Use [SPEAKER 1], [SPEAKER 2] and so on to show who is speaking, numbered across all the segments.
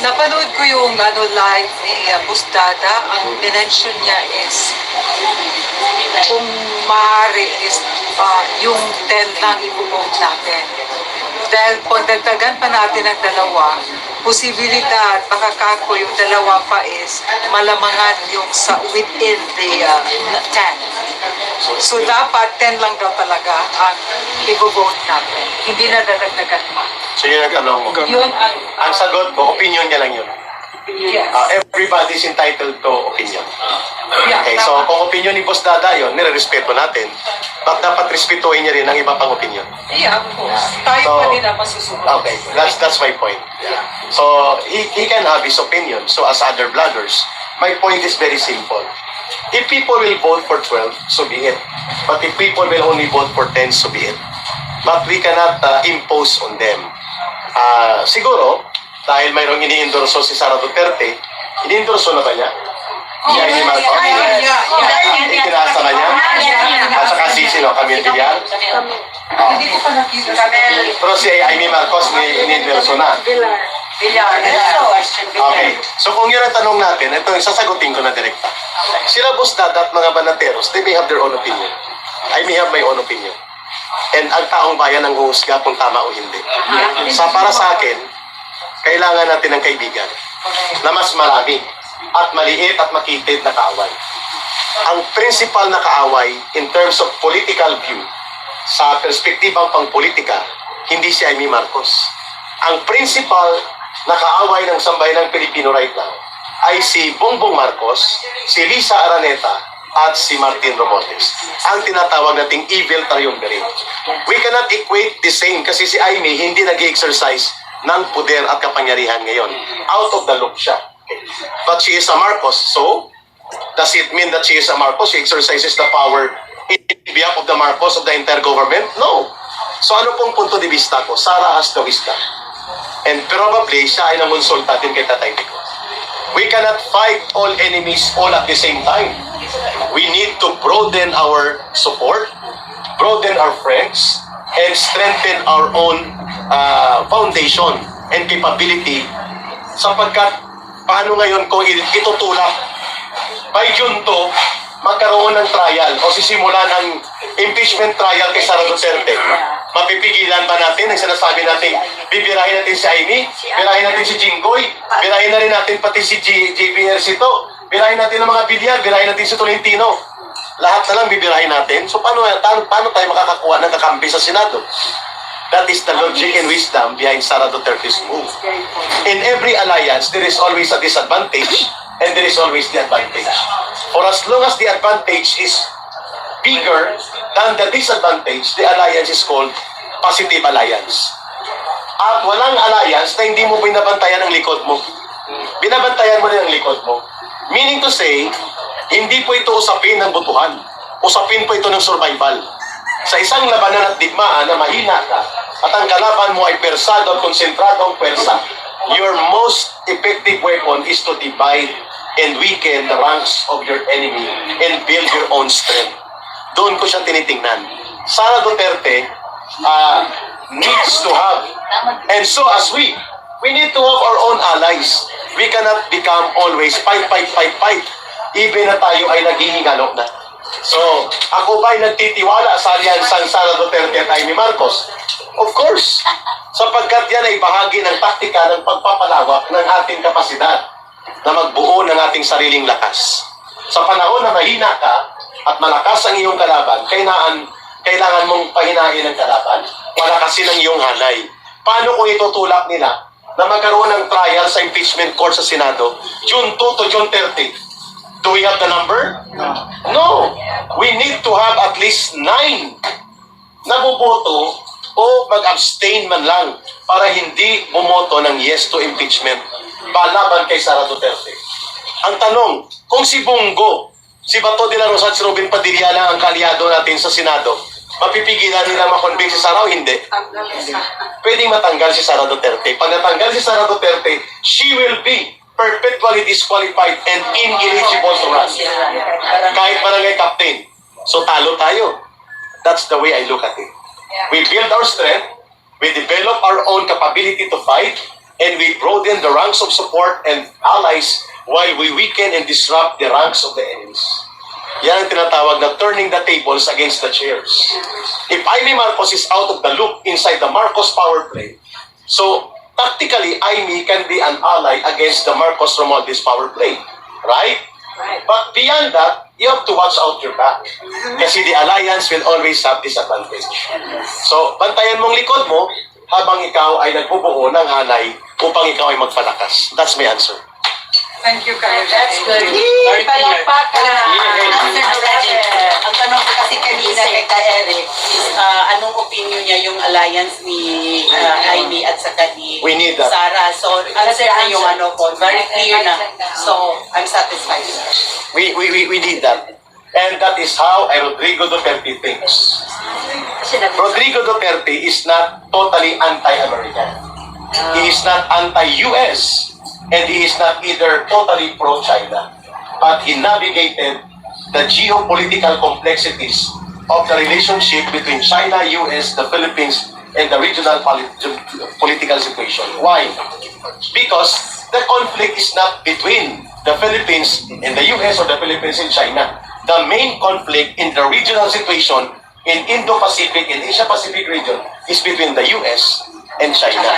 [SPEAKER 1] Napanood ko yung live ni Bustada. Ang minention niya is kung maaari is yung 10 lang i-vote natin. Dahil pag dagdagan pa natin ang dalawa, posibilidad, baka kako yung dalawa pa is malamangan yung sa within the 10. So dapat 10 lang daw talaga ang i-vote natin. Hindi na dadagdagan pa.
[SPEAKER 2] So yun ang tanong mo.
[SPEAKER 1] Yun
[SPEAKER 2] Ang sagot ko, opinion niya lang yun.
[SPEAKER 1] yes.
[SPEAKER 2] Everybody's entitled to opinion.
[SPEAKER 1] Yeah,
[SPEAKER 2] Okay, so kung opinion ni Boss Dada yun, nire-respeto natin. But dapat respetuhin niya rin ang iba pang opinion.
[SPEAKER 1] Yeah, of course. Tayo
[SPEAKER 2] So,
[SPEAKER 1] pa din ang masusunod.
[SPEAKER 2] Okay, that's my point.
[SPEAKER 1] Yeah.
[SPEAKER 2] So he can have his opinion. So as other bloggers, my point is very simple. If people will vote for 12, so be it. But if people will only vote for 10, so be it. But we cannot impose on them. Siguro, dahil mayroong ini-endorso si Sara Duterte, ini-endorso na ba niya? Siya ni Marcos? Itinasa na niya? At saka si sino? Camille Villar?
[SPEAKER 1] Hindi ko pa nakita.
[SPEAKER 2] Pero si Amy Marcos ini-endorso na. Okay. So kung yun ang tanong natin, ito yung sasagutin ko na direkta. Sila Boss Dada at mga banateros, they may have their own opinion. I may have my own opinion. And ang taong bayan ang huhusga kung tama o hindi. Para sa akin, kailangan natin ng kaibigan na mas marami at maliit at makitid na kaaway. Ang principal na kaaway in terms of political view, sa perspektibang pang-politika, hindi si Amy Marcos. Ang principal na kaaway ng sambayanang Pilipino right now ay si Bongbong Marcos, si Lisa Araneta, at si Martin Romualdez. Ang tinatawag nating evil triumvirate. We cannot equate the same kasi si Amy hindi nag-exercise ng poder at kapangyarihan ngayon. Out of the loop siya. But she is a Marcos, so does it mean that she is a Marcos? She exercises the power in behalf of the Marcos of the entire government? No. So ano pong punto de vista ko? Sara has the wisdom. And probably siya ay nangonsulta din kay Tatay Pico. We cannot fight all enemies all at the same time. We need to broaden our support, broaden our friends, and strengthen our own foundation and capability sapagkat paano ngayon kung itutulak by June 2 magkaroon ng trial o sisimulan ang impeachment trial kay Sara Duterte. Mapipigilan ba natin ang sinasabi natin, bibirahin natin si Amy, birahin natin si Jinggoy, birahin na rin natin pati si JBR Sito, birahin natin ang mga Villar, birahin natin si Tolentino. Lahat na lang bibirahin natin. So paano tayo makakakuha ng kakampi sa Senado? That is the logic and wisdom behind Sara Duterte's move. In every alliance, there is always a disadvantage and there is always the advantage. For as long as the advantage is bigger than the disadvantage, the alliance is called positive alliance. At walang alliance na hindi mo binabantayan ang likod mo. Binabantayan mo rin ang likod mo. Meaning to say, hindi po ito usapin ng butuhan. Usapin po ito ng survival. Sa isang labanan at digmaan na mahina ka at ang kalaban mo ay persado at konsentradong pwersa, your most effective weapon is to divide and weaken the ranks of your enemy and build your own strength. Doon ko siya tinitingnan. Sara Duterte needs to have, and so as we need to have our own allies. We cannot become always fight. Even na tayo ay naghihingalo na. So, ako ba'y nagtitiwala sa alyansang Sara Duterte at Amy Marcos? Of course. Sapagkat yan ay bahagi ng taktika ng pagpapalawak ng ating kapasidad na magbuo ng ating sariling lakas. Sa panahon na mahina ka at malakas ang iyong kalaban, kailangan mong pahinain ang kalaban, malakasin ang iyong hanay. Paano kung itutulak nila na magkaroon ng trial sa impeachment court sa Senado, June 2 to June 30? Do we have the number? No. We need to have at least 9 na buboto o mag-abstain man lang para hindi bumoto ng yes to impeachment balaban kay Sara Duterte. Ang tanong, kung si Bongo, si Bato de la Rosa at si Robin Padilla lang ang kaliado natin sa Senado, mapipigilan nila makonvict si Sara o hindi? Pwedeng matanggal si Sara Duterte. Pag natanggal si Sara Duterte, she will be perpetually disqualified and ineligible to run. Kahit barangay captain. So talo tayo. That's the way I look at it. We build our strength, we develop our own capability to fight, and we broaden the ranks of support and allies while we weaken and disrupt the ranks of the enemies. Yan ang tinatawag na turning the tables against the chairs. If Jaime Marcos is out of the loop inside the Marcos power play, so tactically, Jaime can be an ally against the Marcos Romualdez power play. Right? But beyond that, you have to watch out your back. Kasi the alliance will always have disadvantage. So, bantayan mong likod mo habang ikaw ay nagbubuo ng hanay upang ikaw ay magpalakas. That's my answer.
[SPEAKER 1] Thank you, Kyle.
[SPEAKER 3] That's good.
[SPEAKER 1] Palakpakan.
[SPEAKER 3] Ang tanong ko kasi kanina kay Ka Eric is anong opinion niya yung alliance ni Jaime at saka ni
[SPEAKER 2] We need that.
[SPEAKER 3] Sarah. So, answer na yung ano ko. Very clear na. So, I'm satisfied.
[SPEAKER 2] We need that. And that is how Rodrigo Duterte thinks. Rodrigo Duterte is not totally anti-American. He is not anti-US. And he is not either totally pro-China. But he navigated the geopolitical complexities of the relationship between China, US, the Philippines, and the regional political situation. Why? Because the conflict is not between the Philippines and the US or the Philippines and China. The main conflict in the regional situation in Indo-Pacific and Asia-Pacific region is between the US and China.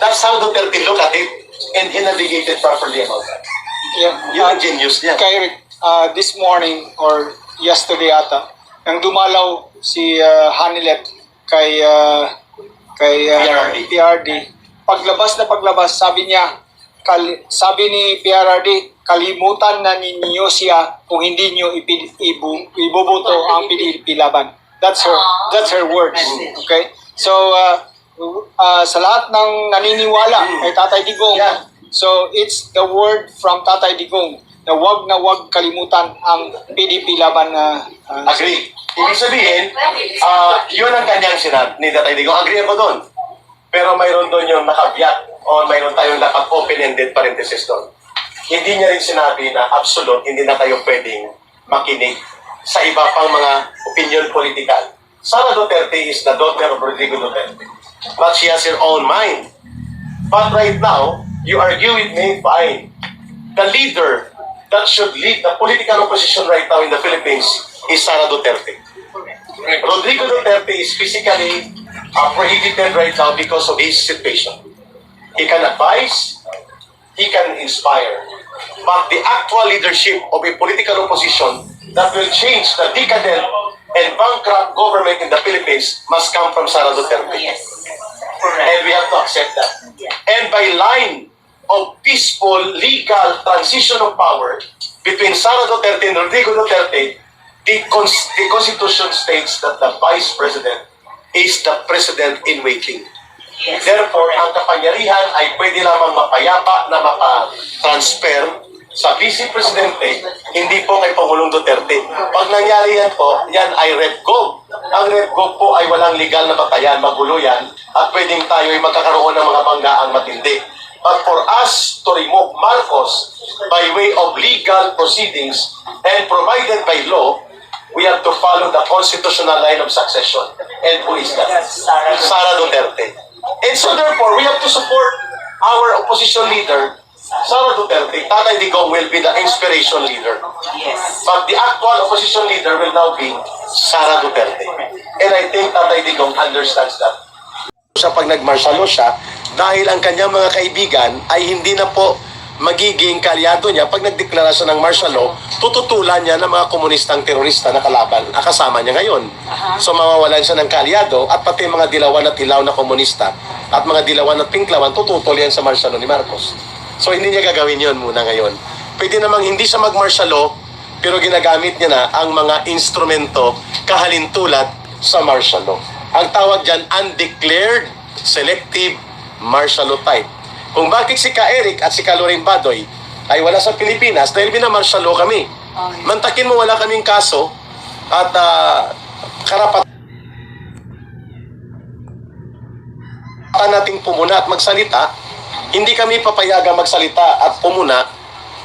[SPEAKER 2] That's how Duterte look at it, and he navigated properly about that.
[SPEAKER 4] Yeah,
[SPEAKER 2] Yun ang genius niya.
[SPEAKER 4] Kay this morning or yesterday ata, nang dumalaw si Hanilet kay PRD. Paglabas, sabi niya, sabi ni PRD, kalimutan na ninyo siya kung hindi niyo iboboto ang PDP laban. That's her words. Okay? So, sa lahat ng naniniwala kay Tatay Digong, so it's the word from Tatay Digong na wag kalimutan ang PDP laban na
[SPEAKER 2] Agree. Ibig sabihin, yun ang kanyang sinad ni Tatay Digong. Agree ako doon. Pero mayroon doon yung nakabiyak o mayroon tayong open-ended parenthesis doon. Hindi niya rin sinabi na absolute, hindi na tayo pwedeng makinig sa iba pang mga opinion political. Sara Duterte is the daughter of Rodrigo Duterte. But she has her own mind. But right now, you argue with me, fine. The leader that should lead the political opposition right now in the Philippines is Sara Duterte. Rodrigo Duterte is physically prohibited right now because of his situation. He can advise, he can inspire. But the actual leadership of a political opposition that will change the decadent and bankrupt government in the Philippines must come from Sara Duterte.
[SPEAKER 3] Yes.
[SPEAKER 2] And we have to accept that. And by line of peaceful, legal transition of power between Sara Duterte and Rodrigo Duterte, the Constitution states that the Vice President is the President in waiting.
[SPEAKER 3] Yes.
[SPEAKER 2] Therefore, ang kapangyarihan ay pwede lamang mapayapa na mapa-transfer sa Vice Presidente, hindi po kay Pangulong Duterte. Pag nangyari yan po, yan ay REVGOV. Ang REVGOV po ay walang legal na batayan, magulo yan, at pwedeng tayo ay magkakaroon ng mga banggaang matindi. But for us to remove Marcos by way of legal proceedings and provided by law, we have to follow the constitutional line of succession. And who is that? Sara Duterte. And so therefore, we have to support our opposition leader, Sara Duterte. Tatay Digong will be the inspiration leader.
[SPEAKER 3] Yes.
[SPEAKER 2] But the actual opposition leader will now be Sara Duterte. And I think Tatay Digong understands that. Sa pag nagmarsyalo siya, dahil ang kanyang mga kaibigan ay hindi na po magiging kalyado niya pag nagdeklara siya ng martial law, tututulan niya ng mga komunistang terorista na kalaban, kasama niya ngayon. So mawawalan siya ng kalyado at pati mga dilawan at hilaw na komunista at mga dilawan at pinklawan, tututol yan sa martial law ni Marcos. So hindi niya gagawin yon muna ngayon. Pwede namang hindi siya mag-martial law, pero ginagamit niya na ang mga instrumento kahalintulad sa martial law. Ang tawag dyan, undeclared selective martial law type. Kung bakit si Ka Eric at si Ka Lorraine Badoy ay wala sa Pilipinas dahil binamartial law kami. Mantakin mo wala kaming kaso at karapatan nating pumuna at magsalita. Hindi kami papayagang magsalita at pumuna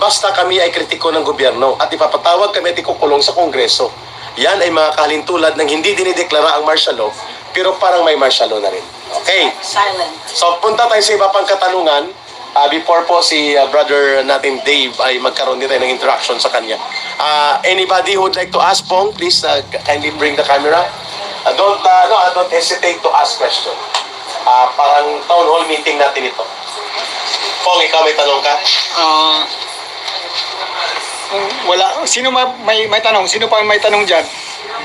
[SPEAKER 2] basta kami ay kritiko ng gobyerno at ipapatawag kami at ikukulong sa Kongreso. Yan ay mga kalintulad ng hindi dinideklara ang martial law pero parang may martial law na rin. Okay.
[SPEAKER 3] Silent.
[SPEAKER 2] So, punta tayo sa iba pang katanungan. Before po si brother natin Dave ay magkaroon din tayo ng interaction sa kanya. Anybody who would like to ask, Pong, please kindly bring the camera. Don't hesitate to ask question. Parang town hall meeting natin ito. Pong, ikaw may tanong ka?
[SPEAKER 4] Kung wala, sino may tanong? Sino pa may tanong dyan?